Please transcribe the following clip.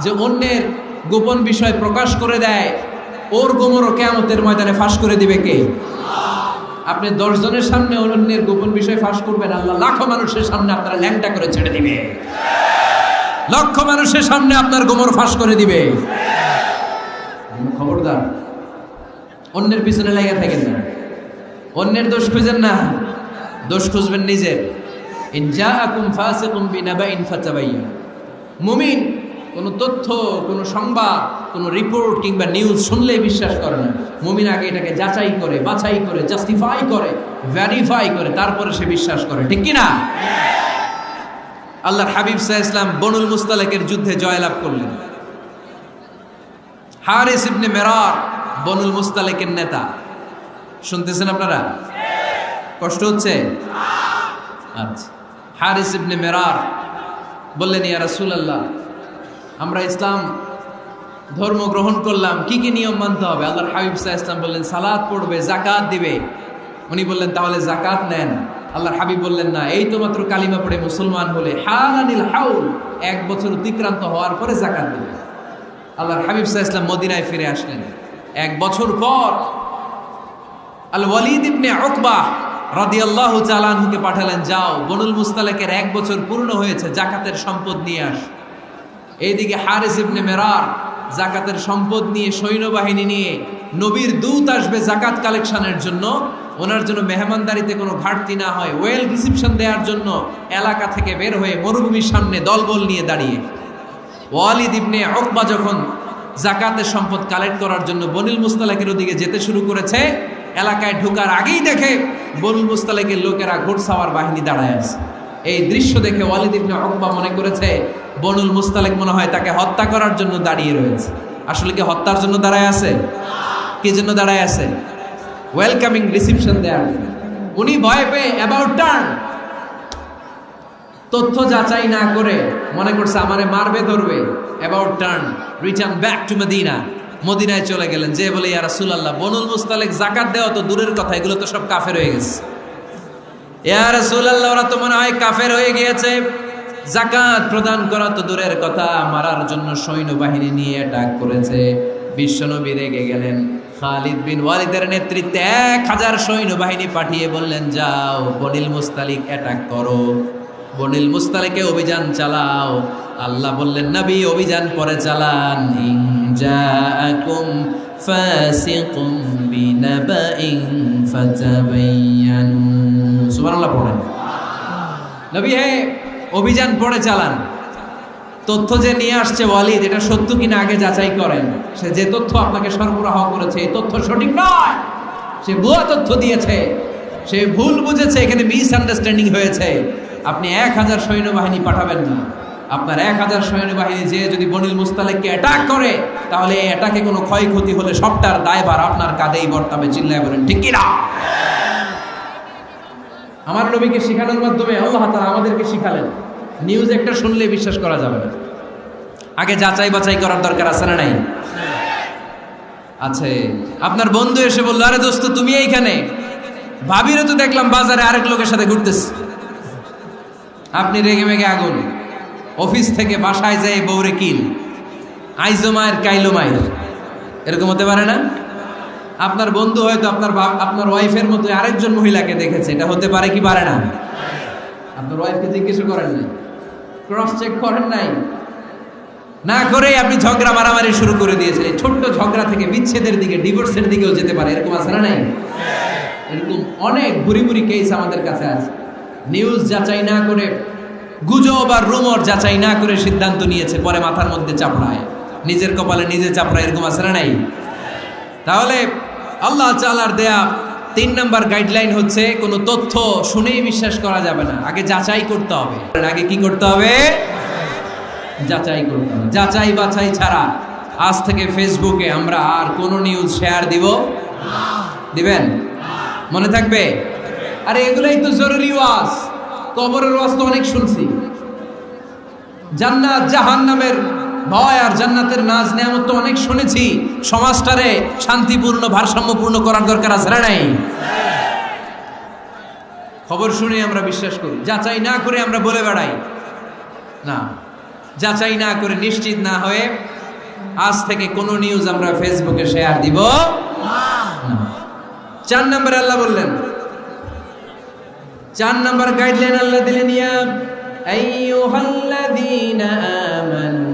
যে অন্যের গোপন বিষয় প্রকাশ করে দেয়, ওর গোমরও কিয়ামতের ময়দানে ফাঁস করে দিবে কে? আপনি 10 জনের সামনে অন্যের গোপন বিষয় ফাঁস করবেন, আল্লাহ লাখো মানুষের সামনে আপনারা ল্যাংটা করে ছেড়ে দিবে, লক্ষ মানুষের সামনে আপনার গোমর ফাঁস করে দিবে। খবরদার, অন্যের পিছনে লেগে থাকেন না, অন্যের দোষ খুঁজেন না, দোষ খুঁজবেন নিজের। ইন জাআকুম ফাসিকুম বিনাবাইন ফাতাবায়ান। মুমিন কোনো তথ্য, কোনো সংবাদ, কোনো রিপোর্ট কিংবা নিউজ শুনলেই বিশ্বাস করে না। মুমিন আগে এটাকে যাচাই করে, বাছাই করে, জাস্টিফাই করে, ভেরিফাই করে, তারপরে সে বিশ্বাস করে, ঠিক কি না? আল্লাহর হাবিব সাল্লাল্লাহু আলাইহি ওয়াসাল্লাম বনুল মুস্তালিকের যুদ্ধে জয়লাভ করলেন। হারিস ইবনে মিরার বনুল মুস্তালিকের নেতা। শুনতেছেন আপনারা? কষ্ট হচ্ছে? আচ্ছা। হারিস ইবনে মিরার বললেন, ইয়া রাসূলুল্লাহ, আমরা ইসলাম ধর্ম গ্রহণ করলাম, কি কি নিয়ম মানতে হবে? আল্লাহর হাবিব সাল্লাল্লাহু আলাইহি ওয়াসাল্লাম বললেন, সালাত পড়বে, যাকাত দিবে। উনি বললেন, তাহলে যাকাত নেন। আল্লাহর হাবিব বললেন, না, এই তো মাত্র কালিমা পড়ে মুসলমান হলে হালানিল হাউল, 1 বছর অতিক্রান্ত হওয়ার পরে যাকাত দিবে। আল্লাহর হাবিব সাল্লাল্লাহু আলাইহি ওয়াসাল্লাম মদিনায় ফিরে আসলেন। 1 বছর পর আল ওয়ালিদ ইবনে উকবা রাদিয়াল্লাহু তাআলা আনহুকে পাঠালেন, যাও বনুল মুস্তালিকের 1 বছর পূর্ণ হয়েছে, যাকাতের সম্পদ নিয়ে আস। এইদিকে হারিস ইবনে মিরার যাকাতের সম্পদ নিয়ে, সৈন্যবাহিনী নিয়ে, নবীর দূত আসবে যাকাত কালেকশনের জন্য, ওনার জন্য মেহমানদারিতে কোনো ঘাটতি না হয়, ওয়েল রিসিপশন দেওয়ার জন্য এলাকা থেকে বের হয়ে মরুভূমির সামনে দলবল নিয়ে দাঁড়িয়ে। ওয়ালিদ ইবনে উকবা যখন যাকাতের সম্পদ কালেক্ট করার জন্য বনুল মুস্তালিকের ওদিকে যেতে শুরু করেছে, এলাকায় ঢোকার আগেই দেখে বনুল মুস্তালিকের লোকেরা ঘোড়সাওয়ার বাহিনী দাঁড়ায় আছে। এই দৃশ্য দেখে ওয়ালিদ ইবনে উকবা মনে করেছে বনুল মুস্তালিক মনে হয় তাকে হত্যা করার জন্য দাঁড়িয়ে রয়েছে। আসলে কি হত্যার জন্য দাঁড়ায় আছে? কি জন্য দাঁড়ায় আছে? ওয়েলকামিং রিসিপশন দেয়ার। উনি ভয় পেয়ে অ্যাবাউট টার্ন, তথ্য যাচাই না করে মনে করছে আমারে মারবে, ধরবে, about turn, return back to Medina. মদিনায় চলে গেলেন, যে বলে, ইয়া রাসূলুল্লাহ, বনুল মুস্তালিক যাকাত দেওয়া তো দূরের কথা, এগুলো তো সব কাফের হয়ে গেছে। ইয়া রাসূলুল্লাহ, ওরা তো মনে হয় কাফের হয়ে গিয়েছে, যাকাত প্রদান করা তো দূরের কথা, মারার জন্য সৈন্যবাহিনী নিয়ে অ্যাটাক করেছে। বিশ্বনবী রেগে গেলেন। খালিদ বিন ওয়ালিদের নেতৃত্বে 1000 সৈন্যবাহিনী পাঠিয়ে বললেন, যাও বনুল মুস্তালিক অ্যাটাক করো, বনুল মুস্তালিকে অভিযান চালাও। আল্লাহ বললেন, নবী অভিযান পরে চালান। ইন জাআকুম ফাসিকুম বিনাবাইন ফাতাবায়ানু। সুবহানাল্লাহ পড়েন। নবী হে, অভিযান পরে চালান। তথ্য যে নিয়ে আসছে ওয়ালিদ, এটা সত্য কিনা আগে যাচাই করেন। সে যে তথ্য আপনাকে সরবরাহ করেছে, এই তথ্য সঠিক নয়, সে ভুয়া তথ্য দিয়েছে, সে ভুল বুঝেছে, এখানে মিসআন্ডারস্ট্যান্ডিং হয়েছে। আপনি 1000 সৈন্যবাহিনী পাঠাবেন না। আপনার 1000 সৈন্যবাহিনী যে যদি বনুল মুস্তালিককে অ্যাটাক করে, তাহলে এই অ্যাটাকে কোনো ক্ষয়ক্ষতি হলে সবটার দায়ভার আপনার কাঁধেই বর্তাবে। চিল্লায় বলেন, ঠিক কিনা? আমার নবীকে শিখানোর মাধ্যমে আল্লাহ তাআলা আমাদেরকে শিখালেন, নিউজ একটা শুনলে বিশ্বাস করা যাবে না, আগে যাচাই বাছাই করার দরকার আছে না নাই? আছে। আপনার বন্ধু এসে বলল, আরে দোস্ত তুমি এইখানে, ভাবিরে তো দেখলাম বাজারে আরেক লোকের সাথে ঘুরতেছে। আপনি রেগে মেগে আগুন, অফিস থেকে বাসায় যায় বউরে কিল, আইজো মায়ের কাইলো মায়ের, এরকম হতে পারে না? আপনার বন্ধু হয়তো আপনার ওয়াইফের মতো আরেকজন মহিলাকে দেখেছে, এটা হতে পারে কি পারে না? আপনার ওয়াইফকে জিজ্ঞেস করেন নাই, ক্রস চেক করেন নাই, না করে আপনি ঝগড়া মারামারি শুরু করে দিয়েছেন। ছোট্ট ঝগড়া থেকে বিচ্ছেদের দিকে, ডিভোর্সের দিকেও যেতে পারে, এরকম আছে না নাই? এরকম অনেক বুড়ি বুড়ি কেস আমাদের কাছে আছে। নিউজ যাচাই না করে, গুজব আর রুমর যাচাই না করে সিদ্ধান্ত নিয়েছে, পরে মাথার মধ্যে চাপড়ায়, নিজের কপালে নিজে চাপড়ায়, এরকম আছে না নাই? তাহলে আল্লাহ তাআলার দেয়া 3 নাম্বার গাইডলাইন হচ্ছে, কোনো তথ্য শুনেই বিশ্বাস করা যাবে না, আগে যাচাই করতে হবে। আগে কি করতে হবে? যাচাই করতে হবে। যাচাই বাছাই ছাড়া আজ থেকে ফেসবুকে আমরা আর কোনো নিউজ শেয়ার দিব? দিবেন? মনে থাকবে? আরে এগুলাই তো জরুরি ওয়াজ। কবরের ওয়াজ তো অনেক শুনছি, জান্নাত জাহান্নামের ভয় আর জান্নাতের নাজ নেয়ামত তো অনেক শুনেছি। সমাজটারে শান্তিপূর্ণ, ভারসাম্যপূর্ণ করার দরকার আছে না নাই? খবর শুনে আমরা বিশ্বাস করি, যাচাই না করে আমরা বলে বেড়াই না। যাচাই না করে, নিশ্চিত না হয়ে আজ থেকে কোনো নিউজ আমরা ফেসবুকে শেয়ার দিব না। 4 নম্বরে আল্লাহ বললেন, 4 নম্বর গাইডলাইন আল্লাহ দিলেন, ইয়া আইয়ুহাল্লাযীনা আমানু